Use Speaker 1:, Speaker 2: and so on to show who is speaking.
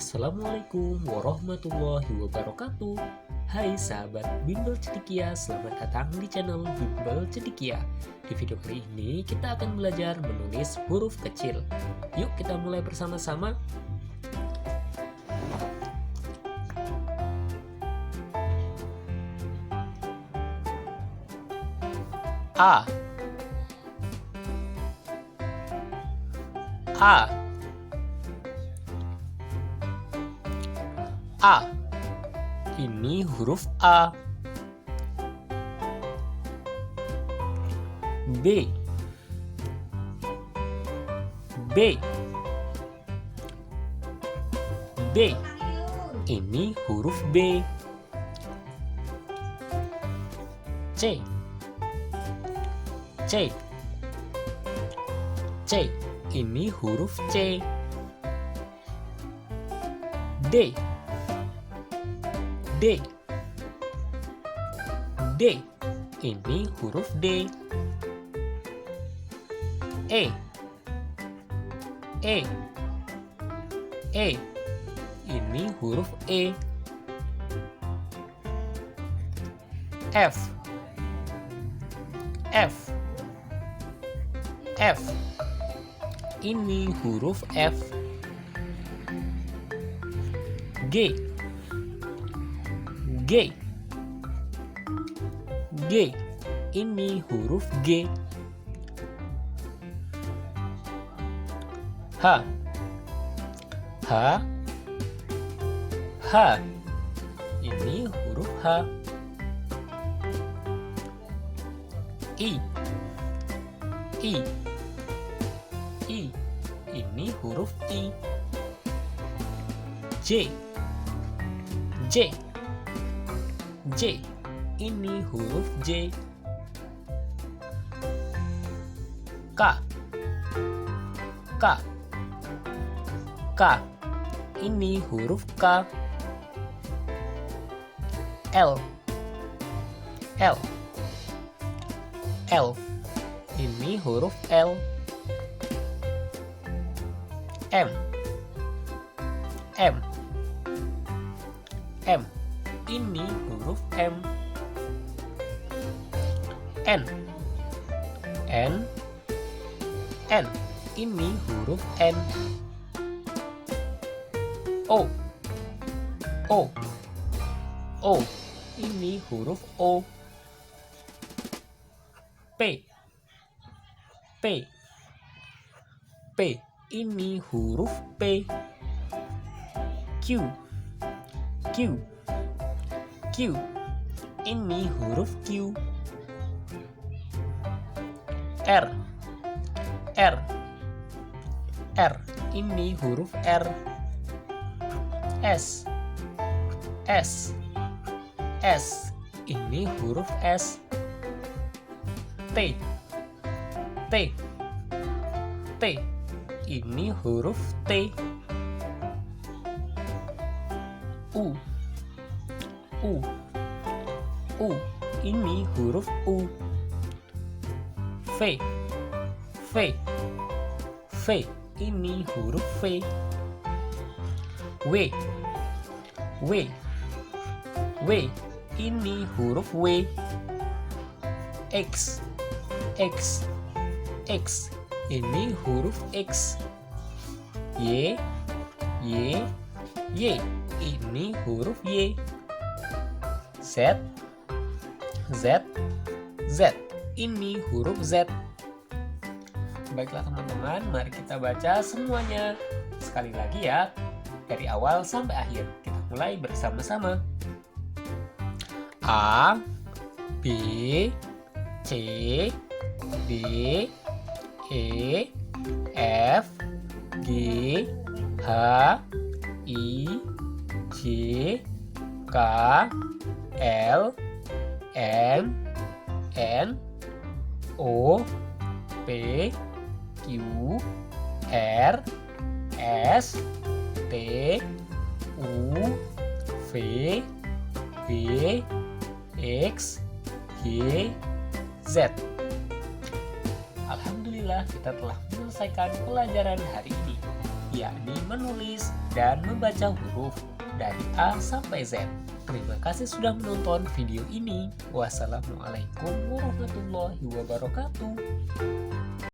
Speaker 1: Assalamualaikum warahmatullahi wabarakatuh. Hai sahabat Bimbel Cedikia, selamat datang di channel Bimbel Cedikia. Di video kali ini kita akan belajar menulis huruf kecil. Yuk kita mulai bersama-sama. A A. Ini huruf A. B. Ini huruf B. C. Ini huruf C. D. Ini huruf D. E. Ini huruf E. F. Ini huruf F. G. Ini huruf G. H. Ini huruf H. I. Ini huruf I. J. Ini huruf J. K. Ini huruf K. L. Ini huruf L. M. Ini huruf M. N. Ini huruf N. O. Ini huruf O. P. Ini huruf P. Q. Ini huruf Q. R. Ini huruf R. S. Ini huruf S. T. Ini huruf T. U. Ini huruf U. V. Ini huruf V. W. Ini huruf W. X. Ini huruf X. Y. Ini huruf Y. Z. Ini huruf Z. Baiklah teman-teman, mari kita baca semuanya sekali lagi ya, dari awal sampai akhir. Kita mulai bersama-sama. A, B, C, D, E, F, G, H, I, J, K, L, M, N, O, P, Q, R, S, T, U, V, W, X, Y, Z. Alhamdulillah kita telah menyelesaikan pelajaran hari ini. yakni menulis dan membaca huruf dari A sampai Z. Terima kasih sudah menonton video ini. Wassalamualaikum warahmatullahi wabarakatuh.